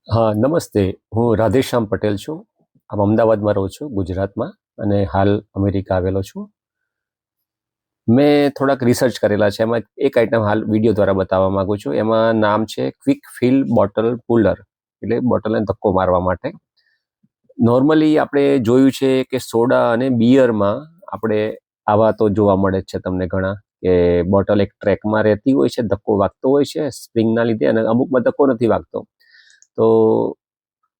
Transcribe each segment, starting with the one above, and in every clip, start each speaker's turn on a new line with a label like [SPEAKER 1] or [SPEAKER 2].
[SPEAKER 1] હા, નમસ્તે. હું રાધેશ્યામ પટેલ છું. અમદાવાદમાં રહું છું, ગુજરાતમાં, અને હાલ અમેરિકા આવેલો છું. મેં થોડાક રિસર્ચ કરેલા છે. એમાં એક આઈટમ હાલ વિડીયો દ્વારા બતાવવા માંગુ છું. એમાં નામ છે ક્વિક ફિલ બોટલ પુલર, એટલે બોટલને ધક્કો મારવા માટે. નોર્મલી આપણે જોયું છે કે સોડા અને બિયરમાં આપણે આવા તો જોવા મળે જ છે તમને ઘણા, કે બોટલ એક ટ્રેકમાં રહેતી હોય છે, ધક્કો વાગતો હોય છે સ્પ્રિંગના લીધે, અને અમુકમાં ધક્કો નથી વાગતો. તો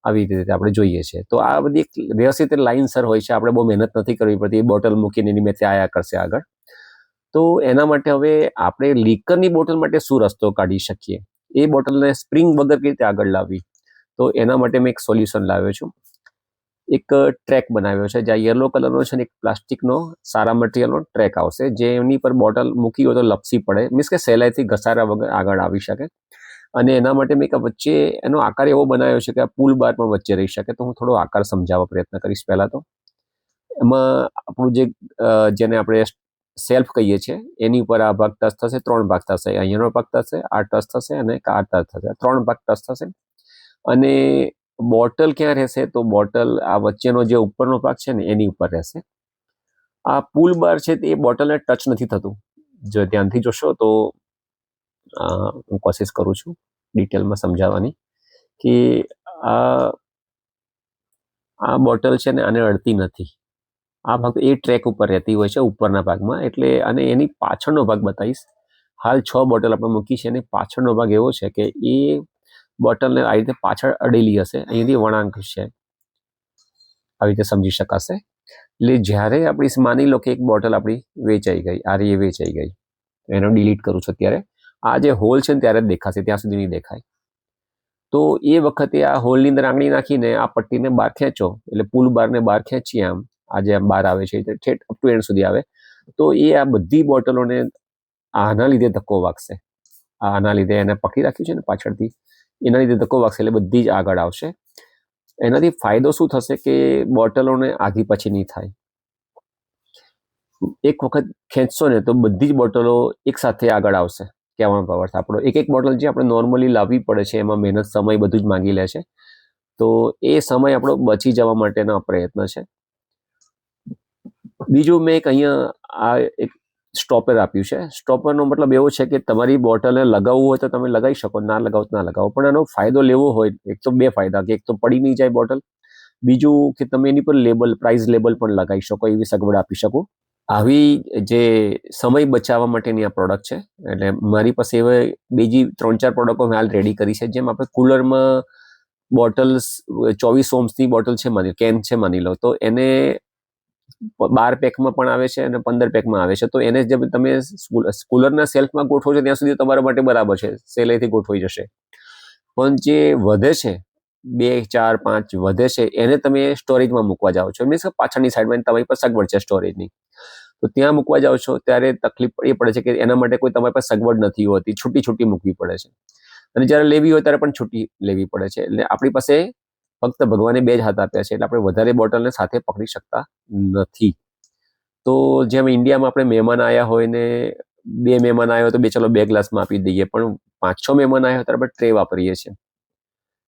[SPEAKER 1] આવી રીતે આપણે જોઈએ છે. તો આ બધી એક વ્યવસ્થિત લાઇનસર હોય છે, આપણે બહુ મહેનત નથી કરવી પડતી. બોટલ મૂકીને એની મેં આયા કરશે આગળ. તો એના માટે હવે આપણે લીકરની બોટલ માટે શું રસ્તો કાઢી શકીએ, એ બોટલને સ્પ્રિંગ વગર કઈ રીતે આગળ લાવવી, તો એના માટે મેં એક સોલ્યુશન લાવ્યો છું. એક ટ્રેક બનાવ્યો છે, જ્યાં યલો કલરનો છે ને એક પ્લાસ્ટિકનો સારા મટીરિયલનો ટ્રેક આવશે, જે એની પર બોટલ મૂકી હોય તો લપસી પડે, મીન્સ કે સહેલાઈથી ઘસારા વગર આગળ આવી શકે. અને એના માટે મેં વચ્ચે એનો આકાર એવો બનાવ્યો છે કે આ પુલ બાર પણ વચ્ચે રહી શકે. તો હું થોડો આકાર સમજાવવા પ્રયત્ન કરીશ. પહેલા તો એમાં આપણું જેને આપણે સેલ્ફ કહીએ છીએ, એની ઉપર આ ભાગ ટચ થશે, 3 ભાગ થશે. અહીંયાનો ભાગ ટચ થશે, આ ટચ થશે, અને આ ટચ થશે. 3 ભાગ ટચ થશે. અને બોટલ ક્યાં રહેશે, તો બોટલ આ વચ્ચેનો જે ઉપરનો ભાગ છે ને એની ઉપર રહેશે. આ પુલ બાર છે તે બોટલને ટચ નથી થતું. જો ધ્યાનથી જોશો તો હું કોશિશ કરું છું ડિટેલમાં સમજાવવાની, કે આ આ બોટલ છે ને આને અડતી નથી. આ ભાગ એ ટ્રેક ઉપર રહેતી હોય છે ઉપરના ભાગમાં. એટલે અને એની પાછળનો ભાગ બતાવીશ. હાલ 6 બોટલ આપણે મૂકી છે, અને પાછળનો ભાગ એવો છે કે એ બોટલને આ રીતે પાછળ અડેલી હશે, અહીંયાથી વળાંક છે, આવી રીતે સમજી શકાશે. એટલે જ્યારે આપણી માની લો કે એક બોટલ આપણી વેચાઈ ગઈ, આ રહી વેચાઈ ગઈ, એનો ડિલીટ કરું છું અત્યારે. આ જે હોલ છે ને ત્યારે જ દેખાશે, ત્યાં સુધી નહીં દેખાય. તો એ વખતે આ હોલની અંદર આંગળી નાખીને આ પટ્ટીને બહાર ખેંચો, એટલે પુલ બારને બહાર ખેંચીએ, આ જે બહાર આવે છે ઠેઠ અપ ટુ એન્ડ સુધી આવે, તો એ આ બધી બોટલોને આના લીધે ધક્કો વાગશે. આના લીધે એને પકડી રાખ્યું છે ને પાછળથી, એના લીધે ધક્કો વાગશે, એટલે બધી જ આગળ આવશે. એનાથી ફાયદો શું થશે કે બોટલોને આધી પછી નહીં થાય. એક વખત ખેંચશો ને તો બધી જ બોટલો એક સાથે આગળ આવશે. કહેવાનો પાવર આપણો એક બોટલ જે આપણે નોર્મલી લાવવી પડે છે, એમાં મહેનત, સમય બધું જ માંગી લે છે. તો એ સમય આપણો બચી જવા માટેનો પ્રયત્ન છે. બીજું મેં એક અહીંયા આ એક સ્ટોપર આપ્યું છે. સ્ટોપરનો મતલબ એવો છે કે તમારી બોટલને લગાવવું હોય તો તમે લગાવી શકો, ના લગાવો તો ના લગાવો. પણ એનો ફાયદો લેવો હોય, એક તો 2 ફાયદા, કે એક તો પડી નહીં જાય બોટલ, બીજું કે તમે એની પર લેબલ, પ્રાઇસ લેબલ પણ લગાવી શકો, એવી સગવડ આપી શકો. આવી જે સમય બચાવવા માટેની આ પ્રોડક્ટ છે. એટલે મારી પાસે એવા બીજી 3-4 પ્રોડક્ટો મેં હાલ રેડી કરી છે. જેમ આપણે કુલરમાં બોટલ્સ 24 ઓમ્સની બોટલ છે, કેન છે માની લો, તો એને 12 પેકમાં પણ આવે છે અને 15 પેકમાં આવે છે. તો એને જે તમે કુલરના સેલ્ફમાં ગોઠવો છો ત્યાં સુધી તમારા માટે બરાબર છે, સહેલાઈથી ગોઠવાઈ જશે. પણ જે વધે છે, 2, 4, 5 વધે છે, એને તમે સ્ટોરેજમાં મૂકવા જાઓ છો, મીન્સ પાછળની સાઈડમાં તમારી પાસે સગવડ છે સ્ટોરેજની, તો ત્યાં મૂકવા જાઓ છો ત્યારે તકલીફ એ પડે છે કે એના માટે કોઈ તમારી પાસે સગવડ નથી હોતી, છૂટી છૂટી મૂકવી પડે છે. અને જ્યારે લેવી હોય ત્યારે પણ છૂટી લેવી પડે છે. એટલે આપણી પાસે ફક્ત ભગવાને 2 જ હાથ આપ્યા છે, એટલે આપણે વધારે બોટલને સાથે પકડી શકતા નથી. તો જેમ ઇન્ડિયામાં આપણે મહેમાન આવ્યા હોય ને 2 મહેમાન આવ્યા હોય તો ચલો 2 ગ્લાસમાં આપી દઈએ, પણ 5-6 મહેમાન આવ્યા હોય ત્યારે આપણે ટ્રે વાપરીએ છીએ.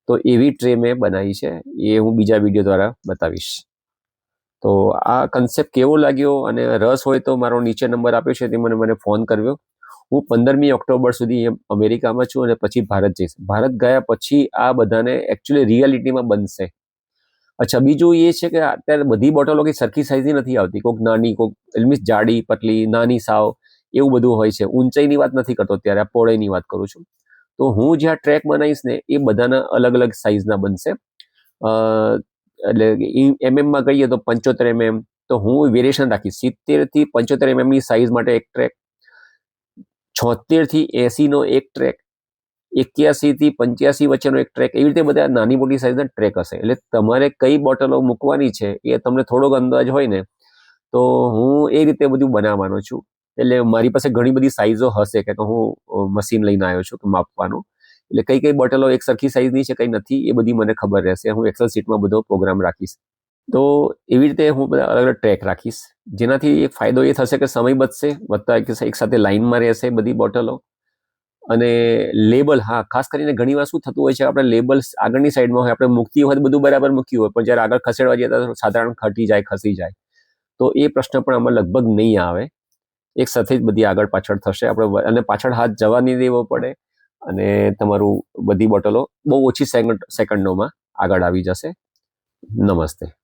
[SPEAKER 1] તો એવી ટ્રે મેં બનાવી છે, એ હું બીજા વિડીયો દ્વારા બતાવીશ. તો આ કન્સેપ્ટ કેવો લાગ્યો, અને રસ હોય તો મારો નીચે નંબર આપ્યો છે, તે મને ફોન કર્યો. હું 15મી ઓક્ટોબર સુધી અમેરિકામાં છું, અને પછી ભારત જઈશ. ભારત ગયા પછી આ બધાને એકચ્યુઅલી રિયાલિટીમાં બનશે. અચ્છા, બીજું એ છે કે અત્યારે બધી બોટલો કંઈ સરખી સાઇઝની નથી આવતી. કોઈક નાની, કોઈક મીન્સ જાડી, પતલી, નાની સાવ, એવું બધું હોય છે. ઊંચાઈની વાત નથી કરતો અત્યારે, આ પહોળાઈની વાત કરું છું. તો હું જ્યાં ટ્રેક બનાવીશ ને એ બધાના અલગ અલગ સાઇઝના બનશે. એટલે એમએમમાં કહીએ તો 75 mm, તો હું વેરિએશન રાખીશ. 70થી 75 mmની સાઇઝ માટે એક ટ્રેક, 76થી 80નો એક ટ્રેક, 81થી 85 વચ્ચેનો એક ટ્રેક, એવી રીતે બધા નાની મોટી સાઇઝના ટ્રેક હશે. એટલે તમારે કઈ બોટલો મૂકવાની છે એ તમને થોડોક અંદાજ હોય ને, તો હું એ રીતે બધું બનાવવાનો છું. એટલે મારી પાસે ઘણી બધી સાઇઝો હશે, કે તો હું મશીન લઈને આવ્યો છું કે માપવાનું. એટલે કઈ કઈ બોટલો એક સરખી સાઇઝની છે, કઈ નથી, એ બધી મને ખબર રહેશે. હું એક્સેલ શીટમાં બધો પ્રોગ્રામ રાખીશ. તો એવી રીતે હું બધા અલગ અલગ ટ્રેક રાખીશ, જેનાથી એક ફાયદો એ થશે કે સમય બચશે, વધતા એક સાથે લાઇનમાં રહેશે બધી બોટલો. અને લેબલ, હા, ખાસ કરીને ઘણીવાર શું થતું હોય છે, આપણે લેબલ આગળની સાઈડમાં હોય, આપણે મૂકતી વખત બધું બરાબર મૂક્યું હોય, પણ જ્યારે આગળ ખસેડવા જઈએ તો સાધારણ ખસી જાય. તો એ પ્રશ્ન પણ આમાં લગભગ નહીં આવે. એક સાથે જ બધી આગળ પાછળ થશે. આપણે અને પાછળ હાથ જવા નહીં દેવો પડે અને તમારું બધી બોટલો બહુ ઓછી સેકન્ડોમાં આગળ આવી જશે. નમસ્તે.